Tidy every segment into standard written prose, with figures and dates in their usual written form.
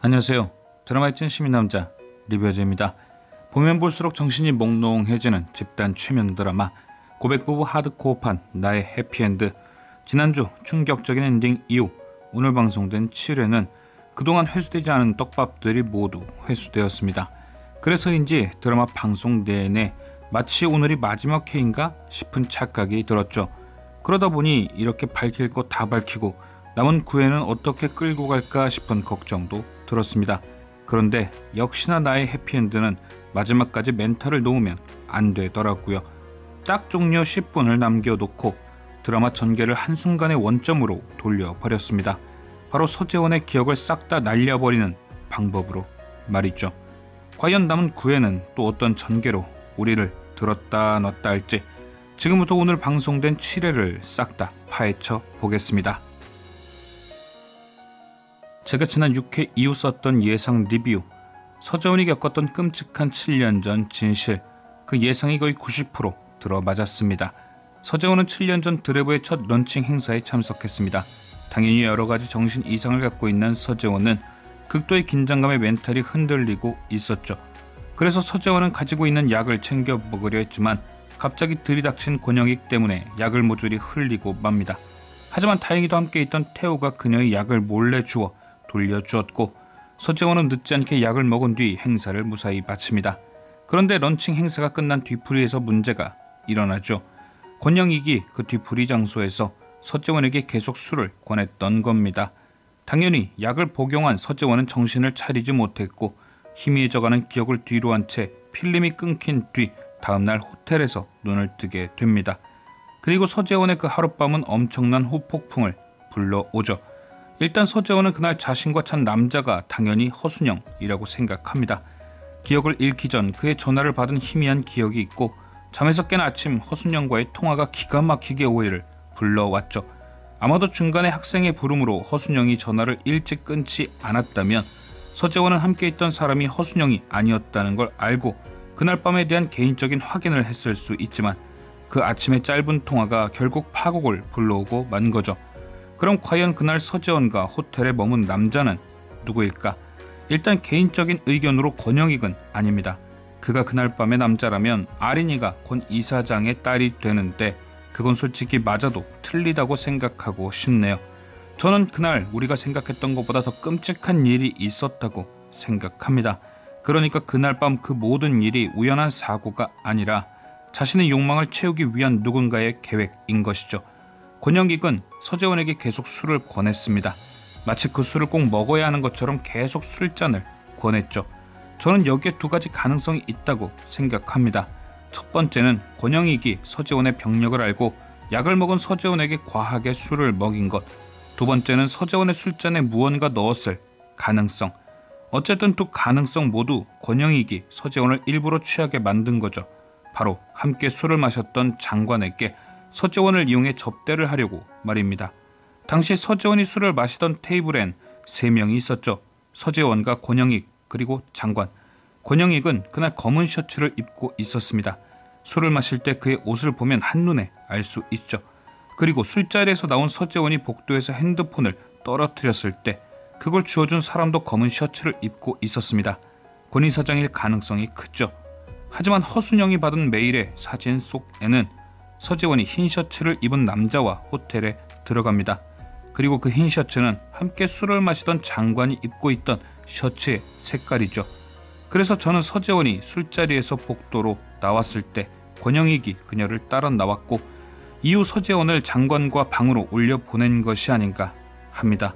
안녕하세요. 드라마의 찐 시민남자 리뷰어즈입니다. 보면 볼수록 정신이 몽롱해지는 집단 최면 드라마 고백부부 하드코어판 나의 해피엔드. 지난주 충격적인 엔딩 이후 오늘 방송된 7회는 그동안 회수되지 않은 떡밥들이 모두 회수되었습니다. 그래서인지 드라마 방송 내내 마치 오늘이 마지막 회인가 싶은 착각이 들었죠. 그러다 보니 이렇게 밝힐 것 다 밝히고 남은 9회는 어떻게 끌고 갈까 싶은 걱정도 들었습니다. 그런데 역시나 나의 해피엔드는 마지막까지 멘탈을 놓으면 안 되더라고요. 딱 종료 10분을 남겨놓고 드라마 전개를 한순간의 원점으로 돌려버렸습니다. 바로 서재원의 기억을 싹 다 날려버리는 방법으로 말이죠. 과연 남은 9회는 또 어떤 전개로 우리를 들었다 놨다 할지 지금부터 오늘 방송된 7회를 싹 다 파헤쳐 보겠습니다. 제가 지난 6회 이후 썼던 예상 리뷰, 서재원이 겪었던 끔찍한 7년 전 진실, 그 예상이 거의 90% 들어맞았습니다. 서재원은 7년 전 드래브의 첫 런칭 행사에 참석했습니다. 당연히 여러가지 정신 이상을 갖고 있는 서재원은 극도의 긴장감에 멘탈이 흔들리고 있었죠. 그래서 서재원은 가지고 있는 약을 챙겨 먹으려 했지만 갑자기 들이닥친 권영익 때문에 약을 모조리 흘리고 맙니다. 하지만 다행히도 함께 있던 태호가 그녀의 약을 몰래 주워 돌려주었고 서재원은 늦지 않게 약을 먹은 뒤 행사를 무사히 마칩니다. 그런데 런칭 행사가 끝난 뒤풀이에서 문제가 일어나죠. 권영익이 그 뒤풀이 장소에서 서재원에게 계속 술을 권했던 겁니다. 당연히 약을 복용한 서재원은 정신을 차리지 못했고 희미해져가는 기억을 뒤로 한 채 필름이 끊긴 뒤 다음날 호텔에서 눈을 뜨게 됩니다. 그리고 서재원의 그 하룻밤은 엄청난 후폭풍을 불러오죠. 일단 서재원은 그날 자신과 찬 남자가 당연히 허순영이라고 생각합니다. 기억을 잃기 전 그의 전화를 받은 희미한 기억이 있고 잠에서 깬 아침 허순영과의 통화가 기가 막히게 오해를 불러왔죠. 아마도 중간에 학생의 부름으로 허순영이 전화를 일찍 끊지 않았다면 서재원은 함께 있던 사람이 허순영이 아니었다는 걸 알고 그날 밤에 대한 개인적인 확인을 했을 수 있지만 그 아침의 짧은 통화가 결국 파국을 불러오고 만 거죠. 그럼 과연 그날 서재원과 호텔에 머문 남자는 누구일까? 일단 개인적인 의견으로 권영익은 아닙니다. 그가 그날 밤의 남자라면 아린이가 권 이사장의 딸이 되는데 그건 솔직히 맞아도 틀리다고 생각하고 싶네요. 저는 그날 우리가 생각했던 것보다 더 끔찍한 일이 있었다고 생각합니다. 그러니까 그날 밤 그 모든 일이 우연한 사고가 아니라 자신의 욕망을 채우기 위한 누군가의 계획인 것이죠. 권영익은 서재원에게 계속 술을 권했습니다. 마치 그 술을 꼭 먹어야 하는 것처럼 계속 술잔을 권했죠. 저는 여기에 두 가지 가능성이 있다고 생각합니다. 첫 번째는 권영익이 서재원의 병력을 알고 약을 먹은 서재원에게 과하게 술을 먹인 것. 두 번째는 서재원의 술잔에 무언가 넣었을 가능성. 어쨌든 두 가능성 모두 권영익이 서재원을 일부러 취하게 만든 거죠. 바로 함께 술을 마셨던 장관에게 서재원을 이용해 접대를 하려고 말입니다. 당시 서재원이 술을 마시던 테이블엔 3명이 있었죠. 서재원과 권영익 그리고 장관. 권영익은 그날 검은 셔츠를 입고 있었습니다. 술을 마실 때 그의 옷을 보면 한눈에 알 수 있죠. 그리고 술자리에서 나온 서재원이 복도에서 핸드폰을 떨어뜨렸을 때 그걸 주워준 사람도 검은 셔츠를 입고 있었습니다. 권 이사장일 가능성이 크죠. 하지만 허순영이 받은 메일의 사진 속에는 서재원이 흰 셔츠를 입은 남자와 호텔에 들어갑니다. 그리고 그 흰 셔츠는 함께 술을 마시던 장관이 입고 있던 셔츠의 색깔이죠. 그래서 저는 서재원이 술자리에서 복도로 나왔을 때 권영익이 그녀를 따라 나왔고 이후 서재원을 장관과 방으로 올려보낸 것이 아닌가 합니다.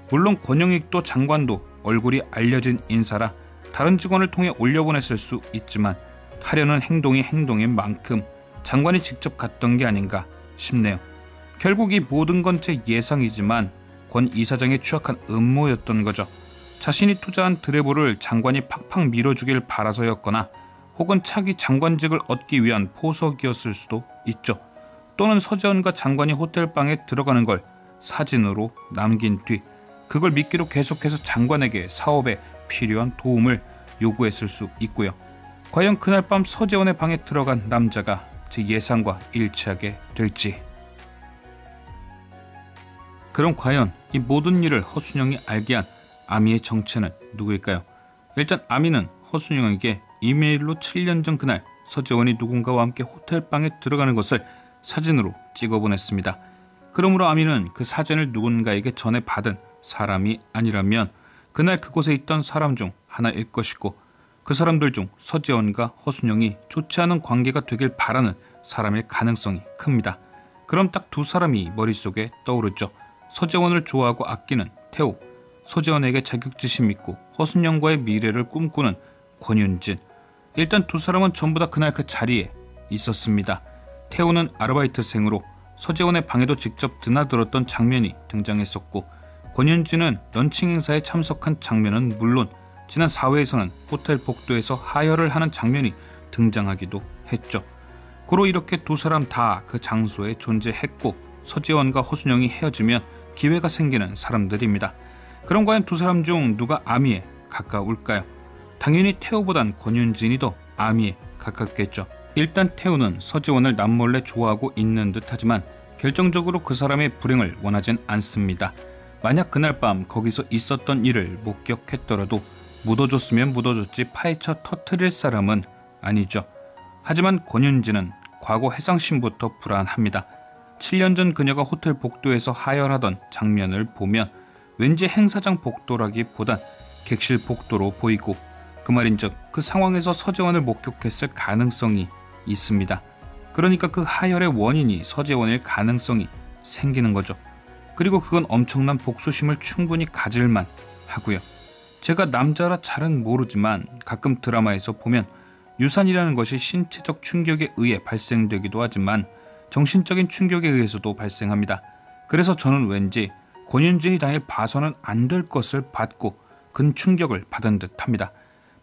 물론 권영익도 장관도 얼굴이 알려진 인사라 다른 직원을 통해 올려보냈을 수 있지만 하려는 행동이 행동인 만큼 장관이 직접 갔던 게 아닌가 싶네요. 결국 이 모든 건 제 예상이지만 권 이사장의 추악한 음모였던 거죠. 자신이 투자한 드래브를 장관이 팍팍 밀어주길 바라서였거나 혹은 차기 장관직을 얻기 위한 포석이었을 수도 있죠. 또는 서재원과 장관이 호텔방에 들어가는 걸 사진으로 남긴 뒤 그걸 미끼로 계속해서 장관에게 사업에 필요한 도움을 요구했을 수 있고요. 과연 그날 밤 서재원의 방에 들어간 남자가 제 예상과 일치하게 될지. 그럼 과연 이 모든 일을 허순영이 알게 한 아미의 정체는 누구일까요? 일단 아미는 허순영에게 이메일로 7년 전 그날 서재원이 누군가와 함께 호텔방에 들어가는 것을 사진으로 찍어 보냈습니다. 그러므로 아미는 그 사진을 누군가에게 전해받은 사람이 아니라면 그날 그곳에 있던 사람 중 하나일 것이고, 그 사람들 중 서재원과 허순영이 좋지 않은 관계가 되길 바라는 사람일 가능성이 큽니다. 그럼 딱 두 사람이 머릿속에 떠오르죠. 서재원을 좋아하고 아끼는 태호, 서재원에게 자격지심 믿고 허순영과의 미래를 꿈꾸는 권윤진. 일단 두 사람은 전부 다 그날 그 자리에 있었습니다. 태호는 아르바이트생으로 서재원의 방에도 직접 드나들었던 장면이 등장했었고, 권윤진은 런칭 행사에 참석한 장면은 물론 지난 4회에서는 호텔 복도에서 하혈을 하는 장면이 등장하기도 했죠. 고로 이렇게 두 사람 다 그 장소에 존재했고, 서재원과 허순영이 헤어지면 기회가 생기는 사람들입니다. 그럼 과연 두 사람 중 누가 아미에 가까울까요? 당연히 태호보단 권윤진이 더 아미에 가깝겠죠. 일단 태호는 서재원을 남몰래 좋아하고 있는 듯하지만 결정적으로 그 사람의 불행을 원하진 않습니다. 만약 그날 밤 거기서 있었던 일을 목격했더라도 묻어줬으면 묻어줬지 파헤쳐 터뜨릴 사람은 아니죠. 하지만 권윤진은 과거 해상신부터 불안합니다. 7년 전 그녀가 호텔 복도에서 하혈하던 장면을 보면 왠지 행사장 복도라기보단 객실 복도로 보이고, 그 말인즉 그 상황에서 서재원을 목격했을 가능성이 있습니다. 그러니까 그 하혈의 원인이 서재원일 가능성이 생기는 거죠. 그리고 그건 엄청난 복수심을 충분히 가질만 하고요. 제가 남자라 잘은 모르지만 가끔 드라마에서 보면 유산이라는 것이 신체적 충격에 의해 발생되기도 하지만 정신적인 충격에 의해서도 발생합니다. 그래서 저는 왠지 권윤진이 당일 봐서는 안 될 것을 봤고 큰 충격을 받은 듯합니다.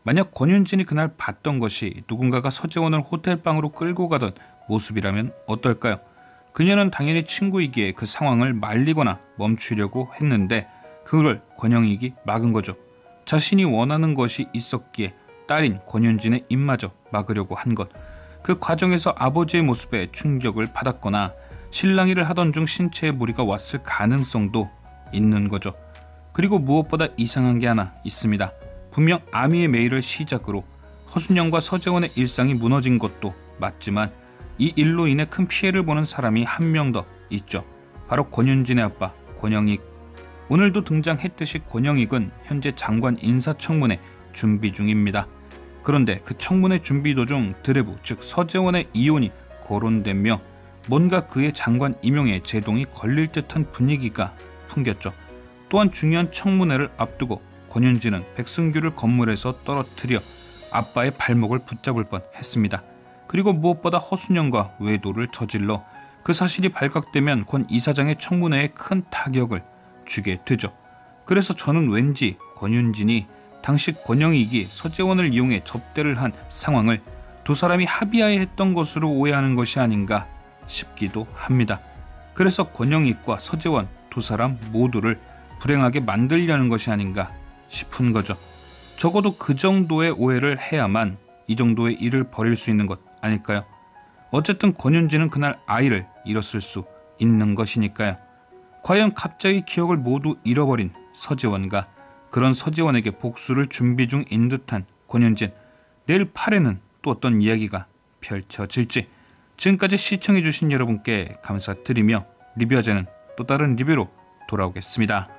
만약 권윤진이 그날 봤던 것이 누군가가 서재원을 호텔방으로 끌고 가던 모습이라면 어떨까요? 그녀는 당연히 친구이기에 그 상황을 말리거나 멈추려고 했는데 그걸 권영익이 막은 거죠. 자신이 원하는 것이 있었기에 딸인 권윤진의 입마저 막으려고 한 것. 그 과정에서 아버지의 모습에 충격을 받았거나 실랑이를 하던 중 신체에 무리가 왔을 가능성도 있는 거죠. 그리고 무엇보다 이상한 게 하나 있습니다. 분명 아미의 메일을 시작으로 허순영과 서재원의 일상이 무너진 것도 맞지만 이 일로 인해 큰 피해를 보는 사람이 한 명 더 있죠. 바로 권윤진의 아빠 권영익. 오늘도 등장했듯이 권영익은 현재 장관 인사청문회 준비 중입니다. 그런데 그 청문회 준비 도중 드레부 즉 서재원의 이혼이 거론되며 뭔가 그의 장관 임용에 제동이 걸릴 듯한 분위기가 풍겼죠. 또한 중요한 청문회를 앞두고 권윤진은 백승규를 건물에서 떨어뜨려 아빠의 발목을 붙잡을 뻔했습니다. 그리고 무엇보다 허순영과 외도를 저질러 그 사실이 발각되면 권 이사장의 청문회에 큰 타격을 주게 되죠. 그래서 저는 왠지 권윤진이 당시 권영익이 서재원을 이용해 접대를 한 상황을 두 사람이 합의하에 했던 것으로 오해하는 것이 아닌가 싶기도 합니다. 그래서 권영익과 서재원 두 사람 모두를 불행하게 만들려는 것이 아닌가 싶은 거죠. 적어도 그 정도의 오해를 해야만 이 정도의 일을 벌일 수 있는 것 아닐까요? 어쨌든 권윤진은 그날 아이를 잃었을 수 있는 것이니까요. 과연 갑자기 기억을 모두 잃어버린 서재원과 그런 서재원에게 복수를 준비 중인 듯한 권윤진. 내일 8회는 또 어떤 이야기가 펼쳐질지. 지금까지 시청해주신 여러분께 감사드리며 리뷰하자는 또 다른 리뷰로 돌아오겠습니다.